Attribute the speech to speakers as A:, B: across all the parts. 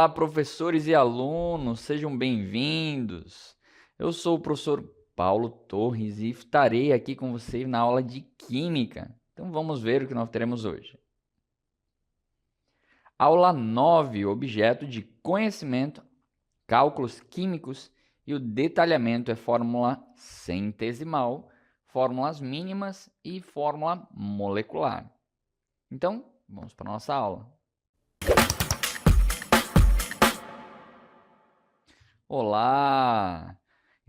A: Olá, professores e alunos, sejam bem-vindos. Eu sou o professor Paulo Torres e estarei aqui com vocês na aula de Química. Então vamos ver o que nós teremos hoje. Aula 9, objeto de conhecimento, cálculos químicos e o detalhamento é fórmula centesimal, fórmulas mínimas e fórmula molecular. Então, vamos para a nossa aula. Olá!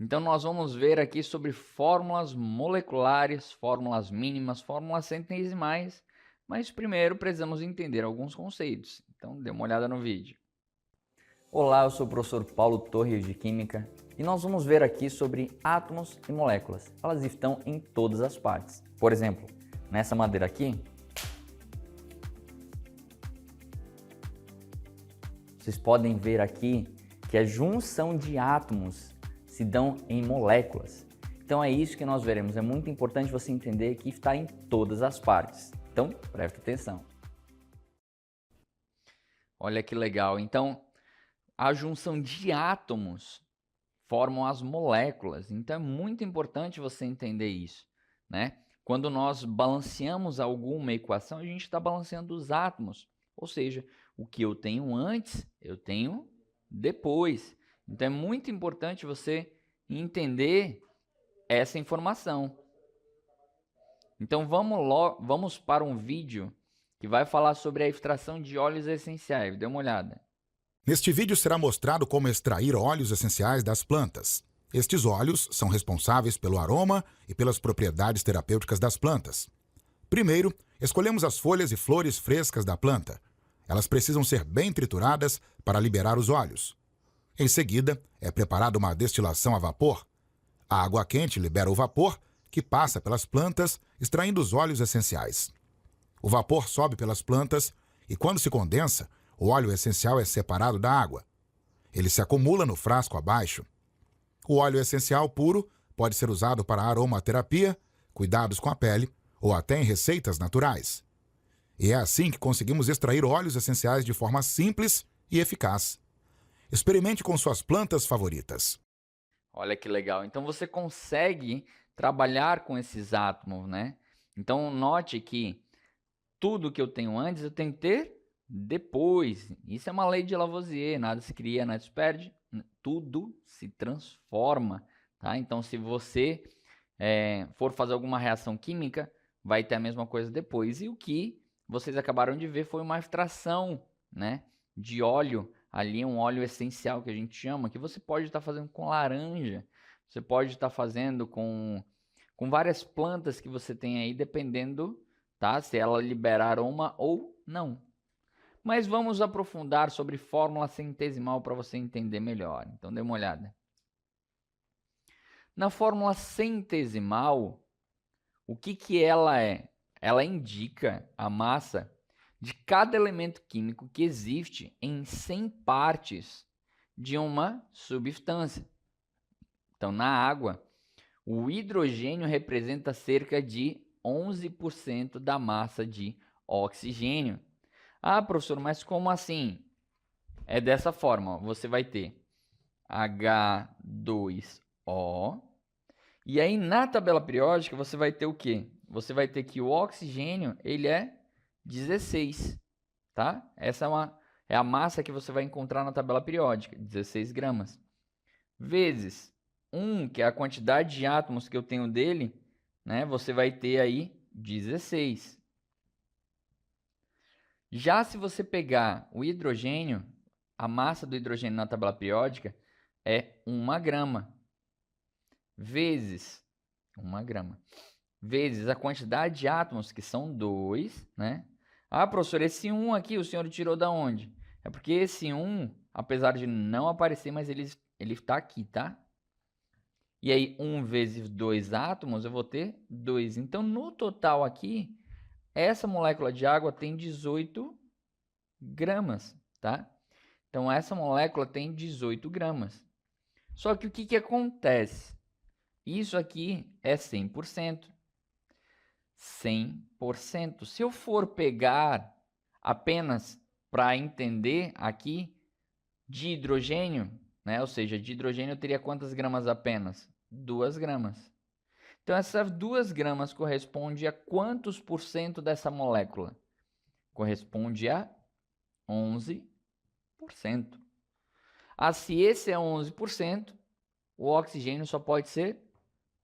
A: Então, nós vamos ver aqui sobre fórmulas moleculares, fórmulas mínimas, fórmulas centesimais, mas primeiro precisamos entender alguns conceitos. Então, dê uma olhada no vídeo. Olá, eu sou o professor Paulo Torres de Química e nós vamos ver aqui sobre átomos e moléculas. Elas estão em todas as partes. Por exemplo, nessa madeira aqui, vocês podem ver aqui que a junção de átomos se dão em moléculas. Então é isso que nós veremos. É muito importante você entender que está em todas as partes. Então, preste atenção. Olha que legal. Então, a junção de átomos formam as moléculas. Então é muito importante você entender isso, né? Quando nós balanceamos alguma equação, a gente está balanceando os átomos. Ou seja, o que eu tenho antes, eu tenho depois. Então é muito importante você entender essa informação. Então vamos para um vídeo que vai falar sobre a extração de óleos essenciais. Dê uma olhada.
B: Neste vídeo será mostrado como extrair óleos essenciais das plantas. Estes óleos são responsáveis pelo aroma e pelas propriedades terapêuticas das plantas. Primeiro, escolhemos as folhas e flores frescas da planta. Elas precisam ser bem trituradas para liberar os óleos. Em seguida, é preparada uma destilação a vapor. A água quente libera o vapor, que passa pelas plantas, extraindo os óleos essenciais. O vapor sobe pelas plantas e, quando se condensa, o óleo essencial é separado da água. Ele se acumula no frasco abaixo. O óleo essencial puro pode ser usado para aromaterapia, cuidados com a pele ou até em receitas naturais. E é assim que conseguimos extrair óleos essenciais de forma simples e eficaz. Experimente com suas plantas favoritas.
A: Olha que legal. Então você consegue trabalhar com esses átomos, né? Então note que tudo que eu tenho antes, eu tenho que ter depois. Isso é uma lei de Lavoisier. Nada se cria, nada se perde. Tudo se transforma, tá? Então se você for fazer alguma reação química, vai ter a mesma coisa depois. E o que vocês acabaram de ver foi uma extração, né, de óleo. Ali um óleo essencial que a gente chama, que você pode estar fazendo com laranja, você pode estar fazendo com várias plantas que você tem aí, dependendo, tá, se ela libera aroma ou não. Mas vamos aprofundar sobre fórmula centesimal para você entender melhor. Então dê uma olhada. Na fórmula centesimal, o que ela é? Ela indica a massa de cada elemento químico que existe em 100 partes de uma substância. Então, na água, o hidrogênio representa cerca de 11% da massa de oxigênio. Ah, professor, mas como assim? É dessa forma, você vai ter H2O, e aí na tabela periódica você vai ter o quê? Você vai ter que o oxigênio, ele é 16, tá? Essa é a massa que você vai encontrar na tabela periódica, 16 gramas. Vezes 1, que é a quantidade de átomos que eu tenho dele, né? Você vai ter aí 16. Já se você pegar o hidrogênio, a massa do hidrogênio na tabela periódica é 1 grama. Vezes 1 grama. Vezes a quantidade de átomos, que são 2, né? Ah, professor, esse 1 aqui o senhor tirou da onde? É porque esse 1, apesar de não aparecer, mas ele está aqui, tá? E aí, 1 vezes 2 átomos, eu vou ter 2. Então, no total aqui, essa molécula de água tem 18 gramas, tá? Então, essa molécula tem 18 gramas. Só que o que acontece? Isso aqui é 100%. 100%. Se eu for pegar apenas para entender aqui, De hidrogênio, né? Ou seja, de hidrogênio eu teria quantas gramas apenas? 2 gramas. Então, essas 2 gramas corresponde a quantos por cento dessa molécula? Corresponde a 11%. Se esse é 11%, o oxigênio só pode ser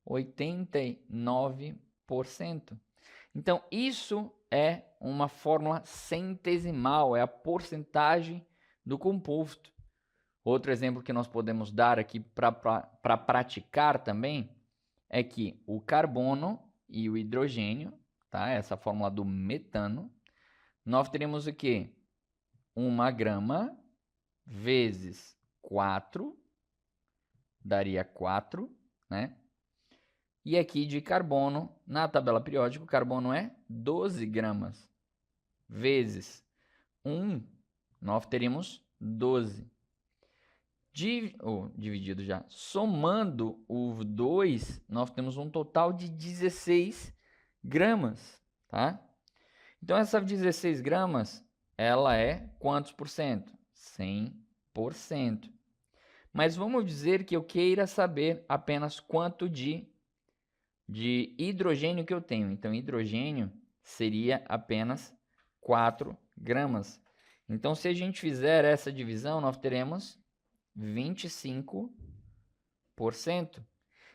A: 89%. Então, isso é uma fórmula centesimal, é a porcentagem do composto. Outro exemplo que nós podemos dar aqui para praticar também é que o carbono e o hidrogênio, tá? Essa fórmula do metano, nós teremos o quê? 1 grama vezes 4, daria 4, né? E aqui de carbono, na tabela periódica, o carbono é 12 gramas. Vezes 1, nós teríamos 12. Dividido já. Somando o 2, nós temos um total de 16 gramas, tá? Então, essa 16 gramas, ela é quantos por cento? 100%. Mas vamos dizer que eu queira saber apenas quanto de hidrogênio que eu tenho. Então, hidrogênio seria apenas 4 gramas. Então, se a gente fizer essa divisão, nós teremos 25%.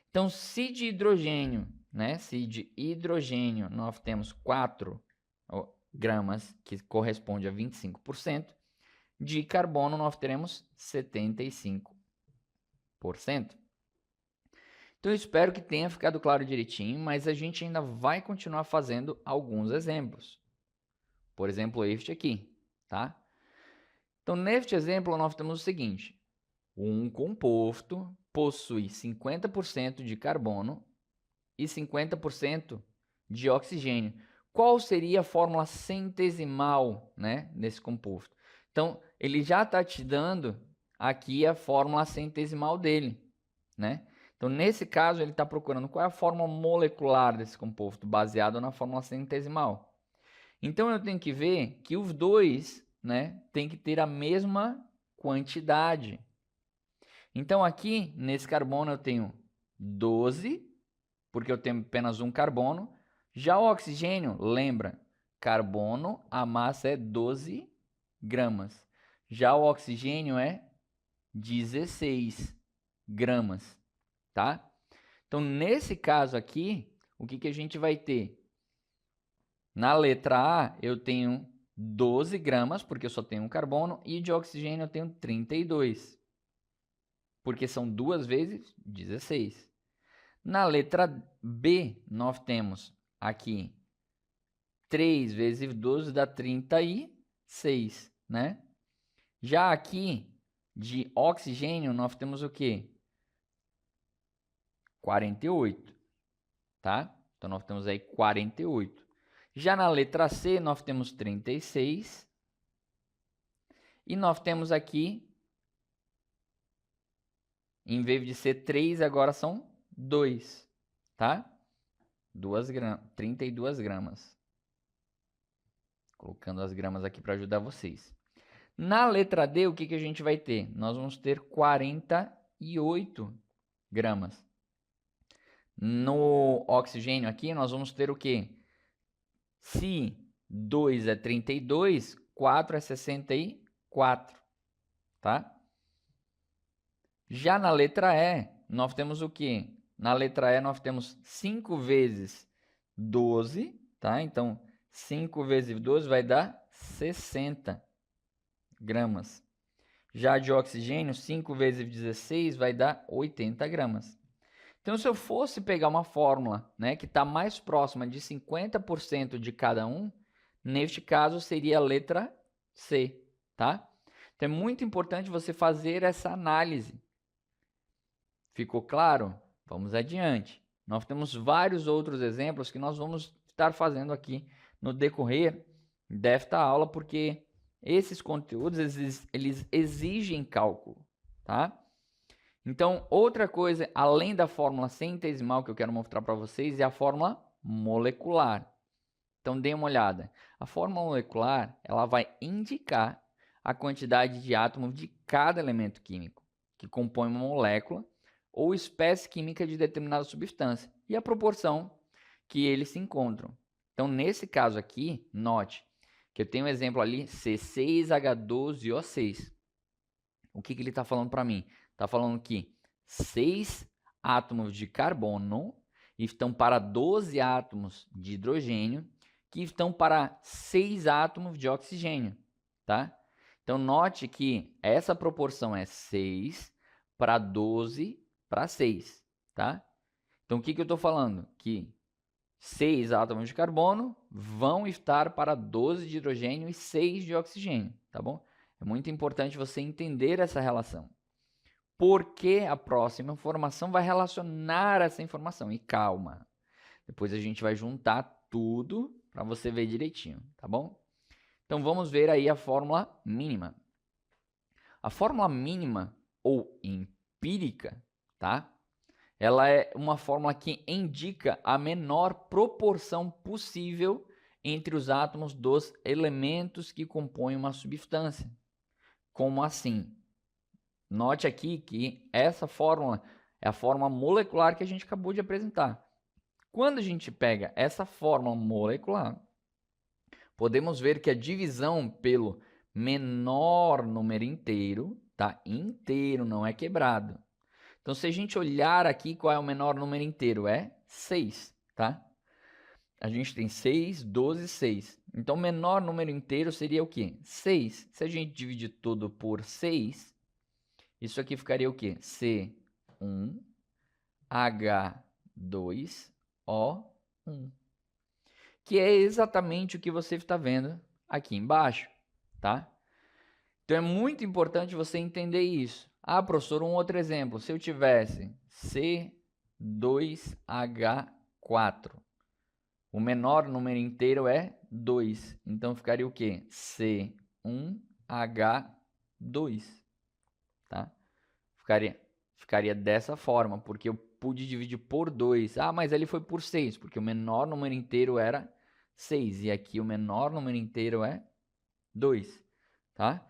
A: Então, se de hidrogênio, nós temos 4 gramas, que corresponde a 25%, de carbono nós teremos 75%. Então, eu espero que tenha ficado claro direitinho, mas a gente ainda vai continuar fazendo alguns exemplos. Por exemplo, este aqui, tá? Então, neste exemplo, nós temos o seguinte. Um composto possui 50% de carbono e 50% de oxigênio. Qual seria a fórmula centesimal, né, desse composto? Então, ele já está te dando aqui a fórmula centesimal dele, né? Então, nesse caso, ele está procurando qual é a fórmula molecular desse composto, baseado na fórmula centesimal. Então, eu tenho que ver que os dois, né, tem que ter a mesma quantidade. Então, aqui, nesse carbono, eu tenho 12, porque eu tenho apenas um carbono. Já o oxigênio, lembra, carbono, a massa é 12 gramas. Já o oxigênio é 16 gramas, tá? Então, nesse caso aqui, o que a gente vai ter? Na letra A, eu tenho 12 gramas, porque eu só tenho um carbono, e de oxigênio eu tenho 32. Porque são 2 vezes 16. Na letra B, nós temos aqui 3 vezes 12 dá 36, né? Já aqui, de oxigênio, nós temos o quê? 48, tá? Então, nós temos aí 48. Já na letra C, nós temos 36. E nós temos aqui, em vez de ser 3, agora são 2, tá? 32 gramas. Colocando as gramas aqui para ajudar vocês. Na letra D, o que a gente vai ter? Nós vamos ter 48 gramas. No oxigênio aqui, nós vamos ter o quê? Se 2 é 32, 4 é 64, tá? Já na letra E, nós temos o quê? Na letra E, nós temos 5 vezes 12, tá? Então, 5 vezes 12 vai dar 60 gramas. Já de oxigênio, 5 vezes 16 vai dar 80 gramas. Então, se eu fosse pegar uma fórmula, né, que está mais próxima de 50% de cada um, neste caso seria a letra C, tá? Então, é muito importante você fazer essa análise. Ficou claro? Vamos adiante. Nós temos vários outros exemplos que nós vamos estar fazendo aqui no decorrer desta aula, porque esses conteúdos eles exigem cálculo, tá? Então, outra coisa, além da fórmula centesimal que eu quero mostrar para vocês, é a fórmula molecular. Então, dê uma olhada. A fórmula molecular, ela vai indicar a quantidade de átomos de cada elemento químico que compõe uma molécula ou espécie química de determinada substância e a proporção que eles se encontram. Então, nesse caso aqui, note que eu tenho um exemplo ali, C6H12O6. O que ele está falando para mim? Está falando que 6 átomos de carbono estão para 12 átomos de hidrogênio, que estão para 6 átomos de oxigênio, tá? Então, note que essa proporção é 6 para 12 para 6, tá? Então, o que eu estou falando? Que 6 átomos de carbono vão estar para 12 de hidrogênio e 6 de oxigênio, tá bom? É muito importante você entender essa relação. Porque a próxima informação vai relacionar essa informação. E calma, depois a gente vai juntar tudo para você ver direitinho, tá bom? Então vamos ver aí a fórmula mínima. A fórmula mínima ou empírica, tá? Ela é uma fórmula que indica a menor proporção possível entre os átomos dos elementos que compõem uma substância. Como assim? Note aqui que essa fórmula é a fórmula molecular que a gente acabou de apresentar. Quando a gente pega essa fórmula molecular, podemos ver que a divisão pelo menor número inteiro, tá? Inteiro, não é quebrado. Então, se a gente olhar aqui qual é o menor número inteiro, é 6, tá? A gente tem 6, 12, 6. Então, o menor número inteiro seria o quê? 6. Se a gente dividir tudo por 6, isso aqui ficaria o quê? C1H2O1. Que é exatamente o que você está vendo aqui embaixo, tá? Então, é muito importante você entender isso. Ah, professor, um outro exemplo. Se eu tivesse C2H4, o menor número inteiro é 2. Então, ficaria o quê? C1H2, tá? Ficaria dessa forma, porque eu pude dividir por 2. Ah, mas ele foi por 6, porque o menor número inteiro era 6. E aqui o menor número inteiro é 2, tá?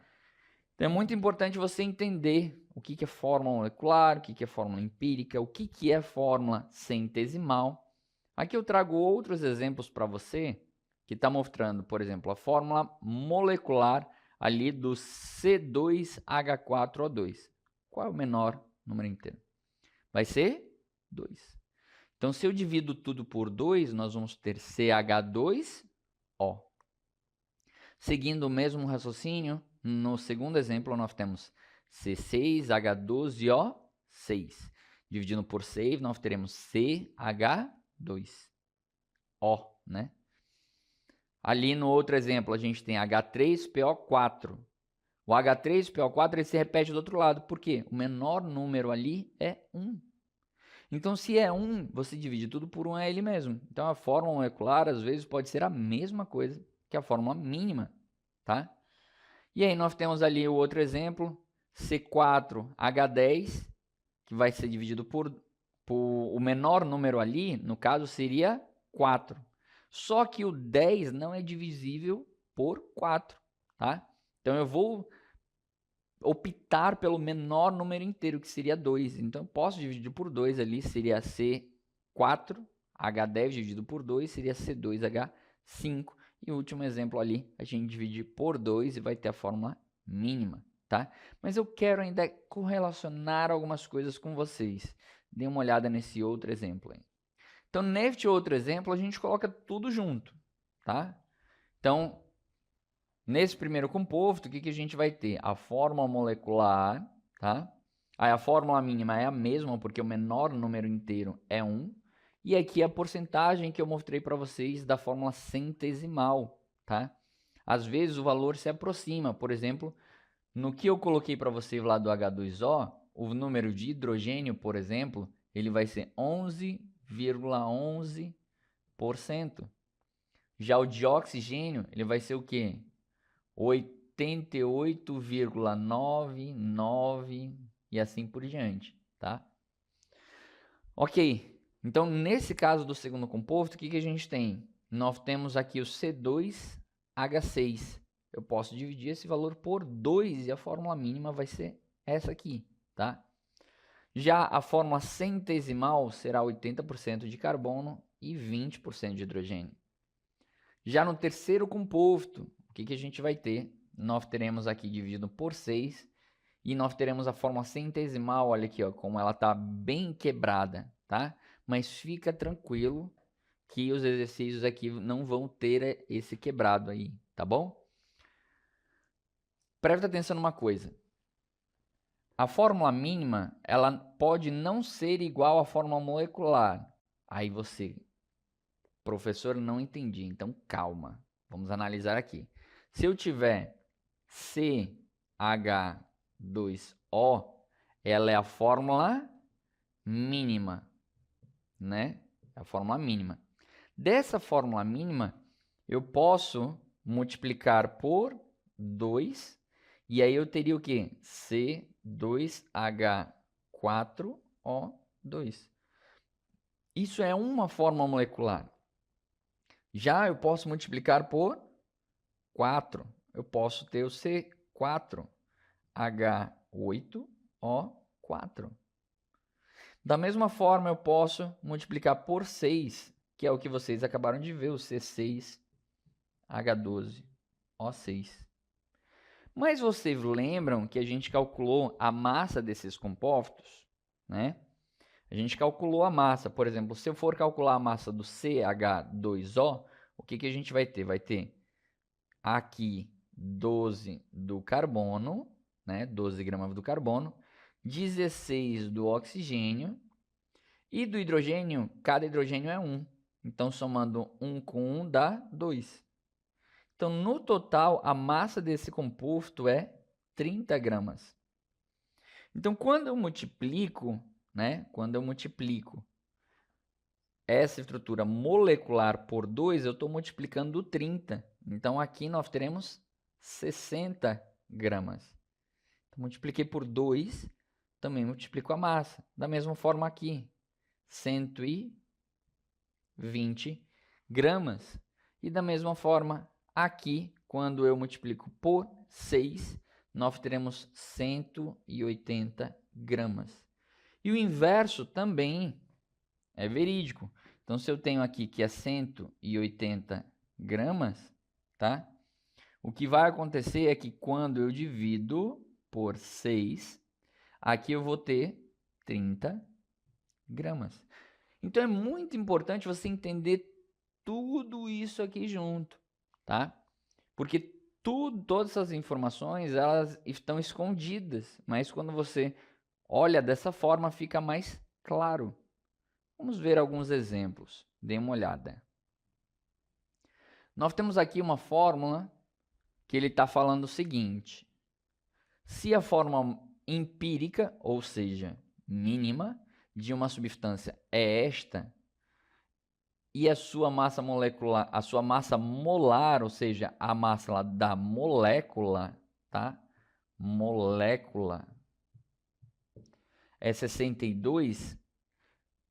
A: Então é muito importante você entender o que é fórmula molecular, o que é fórmula empírica, o que é fórmula centesimal. Aqui eu trago outros exemplos para você, que está mostrando, por exemplo, a fórmula molecular ali do C2H4O2. Qual é o menor número inteiro? Vai ser 2. Então, se eu divido tudo por 2, nós vamos ter CH2O. Seguindo o mesmo raciocínio, no segundo exemplo, nós temos C6H12O6. Dividindo por 6, nós teremos CH2O, né? Ali no outro exemplo, a gente tem H3PO4. O H3PO4 ele se repete do outro lado. Por quê? O menor número ali é 1. Então, se é 1, você divide tudo por 1, é ele mesmo. Então, a fórmula molecular, às vezes, pode ser a mesma coisa que a fórmula mínima, tá? E aí, nós temos ali o outro exemplo, C4H10, que vai ser dividido por o menor número ali, no caso, seria 4. Só que o 10 não é divisível por 4, tá? Então, eu vou optar pelo menor número inteiro, que seria 2. Então, eu posso dividir por 2 ali, seria C4H10 dividido por 2, seria C2H5. E o último exemplo ali, a gente divide por 2 e vai ter a fórmula mínima, tá? Mas eu quero ainda correlacionar algumas coisas com vocês. Dê uma olhada nesse outro exemplo aí. Então, neste outro exemplo, a gente coloca tudo junto, tá? Então, nesse primeiro composto, o que a gente vai ter? A fórmula molecular, tá? Aí a fórmula mínima é a mesma, porque o menor número inteiro é 1. E aqui a porcentagem que eu mostrei para vocês da fórmula centesimal, tá? Às vezes o valor se aproxima. Por exemplo, no que eu coloquei para vocês lá do H2O, o número de hidrogênio, por exemplo, ele vai ser 11,11%. Já o de oxigênio, ele vai ser o quê? 88,99 e assim por diante, tá? Ok, então nesse caso do segundo composto, o que a gente tem? Nós temos aqui o C2H6. eu posso dividir esse valor por 2 e a fórmula mínima vai ser essa aqui, tá? Já a fórmula centesimal será 80% de carbono e 20% de hidrogênio. Já no terceiro composto, o que a gente vai ter? Nós teremos aqui dividido por 6 e nós teremos a fórmula centesimal, olha aqui, ó, como ela está bem quebrada, tá? Mas fica tranquilo que os exercícios aqui não vão ter esse quebrado aí, tá bom? Preste atenção numa coisa. A fórmula mínima, ela pode não ser igual à fórmula molecular. Aí você, professor, não entendi, então calma. Vamos analisar aqui. Se eu tiver CH2O, ela é a fórmula mínima, né? É a fórmula mínima. Dessa fórmula mínima, eu posso multiplicar por 2, e aí eu teria o quê? C2H4O2. Isso é uma fórmula molecular. Já eu posso multiplicar por 4. Eu posso ter o C4H8O4. Da mesma forma, eu posso multiplicar por 6, que é o que vocês acabaram de ver, o C6H12O6. Mas vocês lembram que a gente calculou a massa desses compostos, né? A gente calculou a massa. Por exemplo, se eu for calcular a massa do CH2O, o que a gente vai ter? Vai ter aqui 12 do carbono, né? 12 gramas do carbono, 16 do oxigênio, e do hidrogênio, cada hidrogênio é 1. Então, somando 1 com 1 dá 2. Então, no total, a massa desse composto é 30 gramas. Então, quando eu multiplico, né? Quando eu multiplico essa estrutura molecular por 2, eu estou multiplicando 30. Então, aqui nós teremos 60 gramas. Então, multipliquei por 2, também multiplico a massa. Da mesma forma aqui, 120 gramas. E da mesma forma, aqui, quando eu multiplico por 6, nós teremos 180 gramas. E o inverso também é verídico. Então, se eu tenho aqui que é 180 gramas, tá? O que vai acontecer é que quando eu divido por 6, aqui eu vou ter 30 gramas. Então, é muito importante você entender tudo isso aqui junto, tá? Porque todas essas informações, elas estão escondidas, mas quando você olha dessa forma, fica mais claro. Vamos ver alguns exemplos. Dê uma olhada. Nós temos aqui uma fórmula que ele está falando o seguinte. Se a fórmula empírica, ou seja, mínima, de uma substância é esta, e a sua massa molecular, a sua massa molar, ou seja, a massa da molécula, tá? Molécula é 62,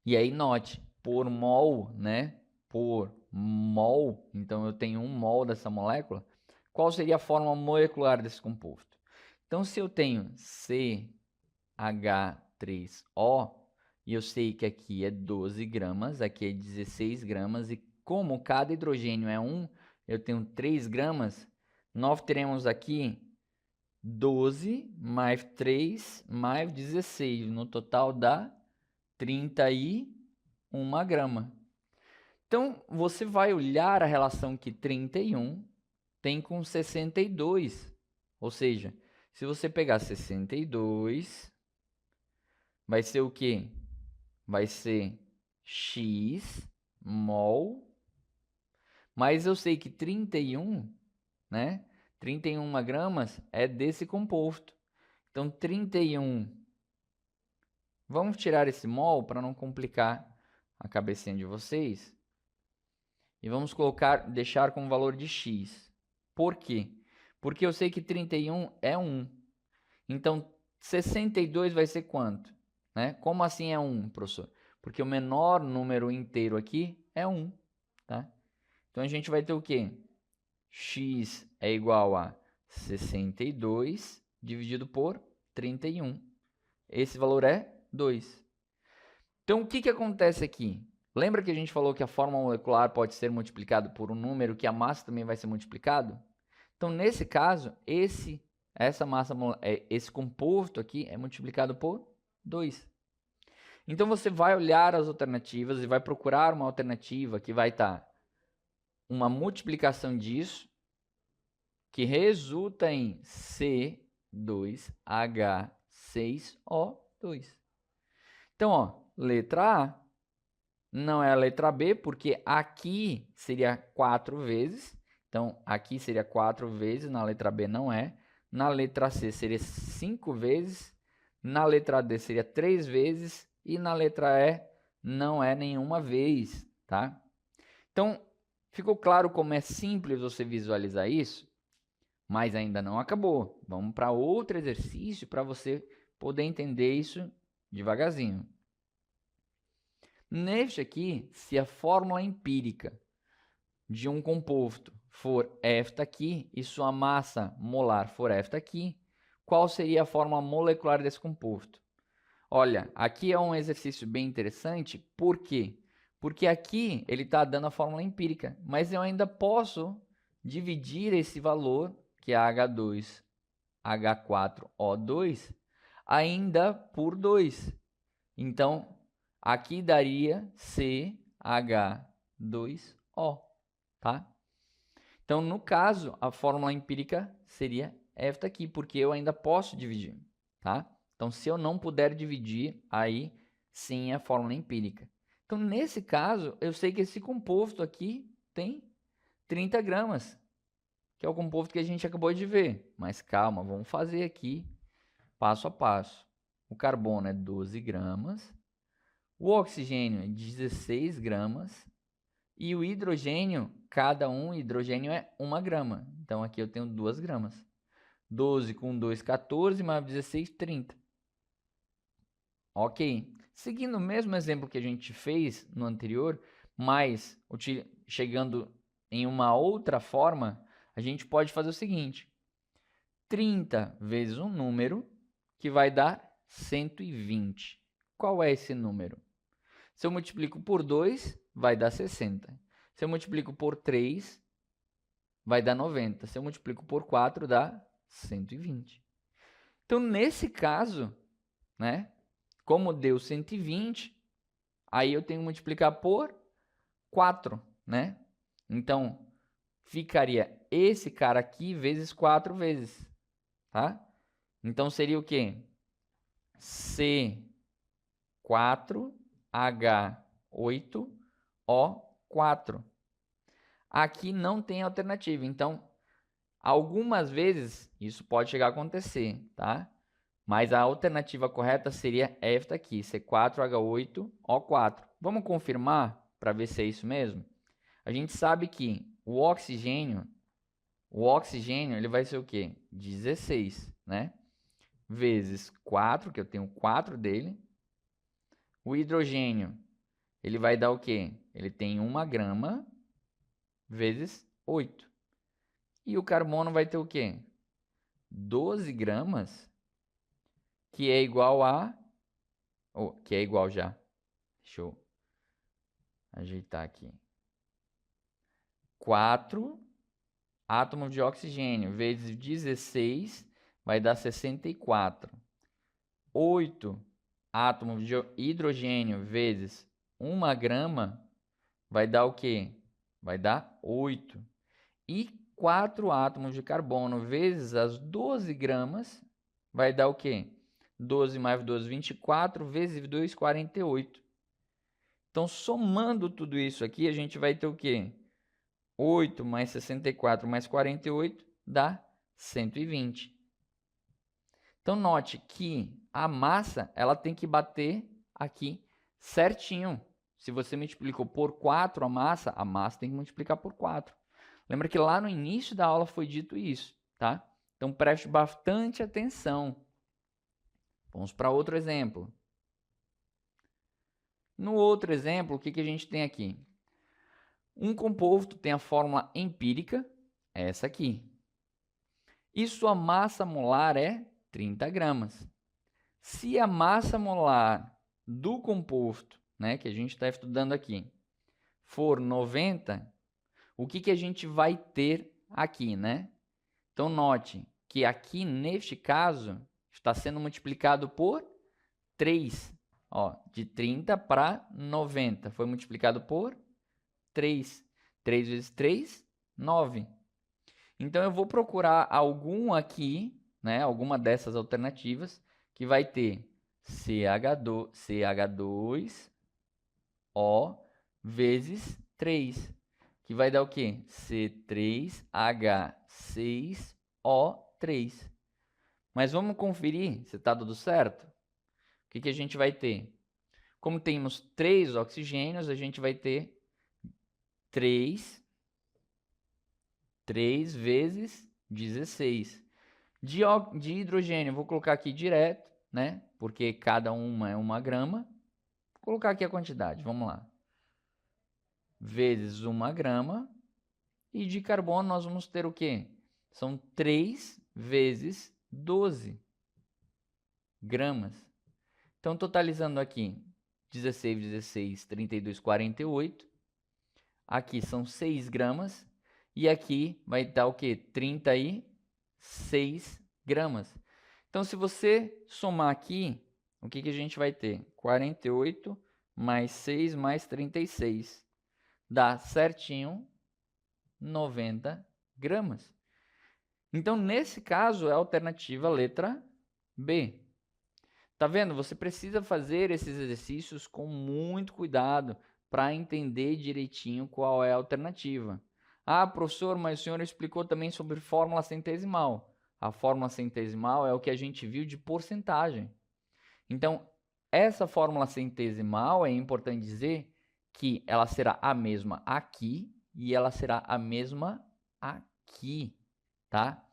A: e aí note, por mol, né? Por mol, então eu tenho 1 mol dessa molécula. Qual seria a fórmula molecular desse composto? Então, se eu tenho CH3O, e eu sei que aqui é 12 gramas, aqui é 16 gramas, e como cada hidrogênio é 1, eu tenho 3 gramas, nós teremos aqui 12 mais 3 mais 16, no total dá 31 grama. Então, você vai olhar a relação que 31 tem com 62, ou seja, se você pegar 62, vai ser o quê? Vai ser X mol, mas eu sei que 31, né? 31 gramas é desse composto. Então, 31, vamos tirar esse mol para não complicar a cabecinha de vocês. E vamos deixar com o valor de X. Por quê? Porque eu sei que 31 é 1. Então, 62 vai ser quanto? Né? Como assim é 1, professor? Porque o menor número inteiro aqui é 1. Tá? Então, a gente vai ter o quê? x é igual a 62 dividido por 31. Esse valor é 2. Então, o que acontece aqui? Lembra que a gente falou que a fórmula molecular pode ser multiplicada por um número que a massa também vai ser multiplicado? Então, nesse caso, esse composto aqui é multiplicado por 2. Então, você vai olhar as alternativas e vai procurar uma alternativa que vai estar uma multiplicação disso, que resulta em C2H6O2. Então, ó, letra A não é a letra B, porque aqui seria 4 vezes. Então, aqui seria 4 vezes, na letra B não é. Na letra C seria 5 vezes. Na letra D seria 3 vezes. E na letra E não é nenhuma vez, tá? Então, ficou claro como é simples você visualizar isso? Mas ainda não acabou. Vamos para outro exercício para você poder entender isso devagarzinho. Neste aqui, se a fórmula empírica de um composto for esta aqui e sua massa molar for esta aqui, qual seria a fórmula molecular desse composto? Olha, aqui é um exercício bem interessante, por quê? Porque aqui ele está dando a fórmula empírica, mas eu ainda posso dividir esse valor, que é H2H4O2, ainda por 2. Então, aqui daria CH2O, tá? Então, no caso, a fórmula empírica seria esta aqui, porque eu ainda posso dividir, tá? Então, se eu não puder dividir, aí sim é a fórmula empírica. Então, nesse caso, eu sei que esse composto aqui tem 30 gramas, que é o composto que a gente acabou de ver. Mas calma, vamos fazer aqui passo a passo. O carbono é 12 gramas, o oxigênio é 16 gramas e o hidrogênio, cada hidrogênio é 1 grama. Então, aqui eu tenho 2 gramas. 12 com 2, 14, mais 16, 30. Ok. Seguindo o mesmo exemplo que a gente fez no anterior, mas chegando em uma outra forma, a gente pode fazer o seguinte. 30 vezes um número que vai dar 120. Qual é esse número? Se eu multiplico por 2, vai dar 60. Se eu multiplico por 3, vai dar 90. Se eu multiplico por 4, dá 120. Então, nesse caso, né, como deu 120, aí eu tenho que multiplicar por 4, né? Então, ficaria esse cara aqui vezes 4 vezes, tá? Então, seria o quê? C4H8O4. Aqui não tem alternativa, então, algumas vezes isso pode chegar a acontecer, tá? Mas a alternativa correta seria esta aqui, C4H8O4. Vamos confirmar para ver se é isso mesmo? A gente sabe que o oxigênio ele vai ser o quê? 16, né? Vezes 4, que eu tenho 4 dele. O hidrogênio, ele vai dar o quê? Ele tem 1 grama vezes 8. E o carbono vai ter o quê? 12 gramas, que é igual a... que é igual já. Deixa eu ajeitar aqui. 4 átomos de oxigênio vezes 16 vai dar 64. 8 átomos de hidrogênio vezes 1 grama vai dar o quê? Vai dar 8. E 4 átomos de carbono vezes as 12 gramas vai dar o quê? 12 mais 12, 24, vezes 2, 48. Então, somando tudo isso aqui, a gente vai ter o quê? 8 mais 64 mais 48 dá 120. Então, note que a massa ela tem que bater aqui certinho. Se você multiplicou por 4 a massa tem que multiplicar por 4. Lembra que lá no início da aula foi dito isso, tá? Então, preste bastante atenção. Vamos para outro exemplo. No outro exemplo, o que a gente tem aqui? Um composto tem a fórmula empírica, é essa aqui. E sua massa molar é 30 gramas. Se a massa molar do composto, né, que a gente está estudando aqui, for 90, o que a gente vai ter aqui, né? Então, note que aqui, neste caso, está sendo multiplicado por 3. Ó, de 30 para 90. Foi multiplicado por 3. 3 vezes 3, 9. Então, eu vou procurar algum aqui, né? Alguma dessas alternativas, que vai ter CH2O vezes 3. Que vai dar o quê? C3H6O3. Mas vamos conferir se está tudo certo? O que a gente vai ter? Como temos 3 oxigênios, a gente vai ter 3 vezes 16. De hidrogênio, vou colocar aqui direto, né? Porque cada uma é 1 grama. Vou colocar aqui a quantidade, vamos lá. Vezes 1 grama. E de carbono nós vamos ter o quê? São 3 vezes 12 gramas. Então, totalizando aqui, 16, 16, 32, 48. Aqui são 6 gramas. E aqui vai dar o quê? 36 gramas. Então, se você somar aqui, o que a gente vai ter? 48 mais 6 mais 36. Dá certinho 90 gramas. Então, nesse caso, é a alternativa letra B. Tá vendo? Você precisa fazer esses exercícios com muito cuidado para entender direitinho qual é a alternativa. Ah, professor, mas o senhor explicou também sobre fórmula centesimal. A fórmula centesimal é o que a gente viu de porcentagem. Então, essa fórmula centesimal, é importante dizer que ela será a mesma aqui e ela será a mesma aqui, tá?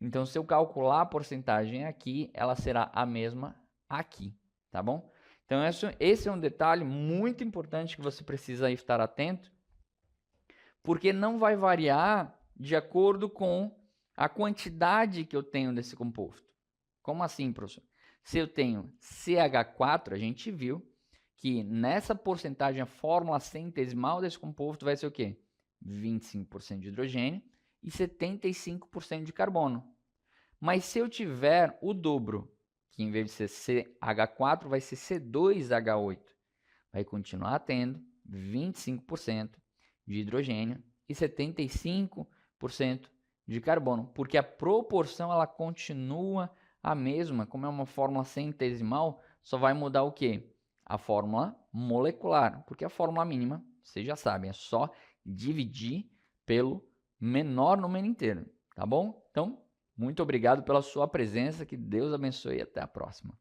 A: Então, se eu calcular a porcentagem aqui, ela será a mesma aqui, tá bom? Então, esse é um detalhe muito importante que você precisa estar atento, porque não vai variar de acordo com a quantidade que eu tenho desse composto. Como assim, professor? Se eu tenho CH4, a gente viu que nessa porcentagem, a fórmula centesimal desse composto vai ser o quê? 25% de hidrogênio e 75% de carbono. Mas se eu tiver o dobro, que em vez de ser CH4, vai ser C2H8, vai continuar tendo 25% de hidrogênio e 75% de carbono, porque a proporção ela continua a mesma. Como é uma fórmula centesimal, só vai mudar o quê? A fórmula molecular, porque a fórmula mínima, vocês já sabem, é só dividir pelo menor número inteiro, tá bom? Então, muito obrigado pela sua presença, que Deus abençoe e até a próxima.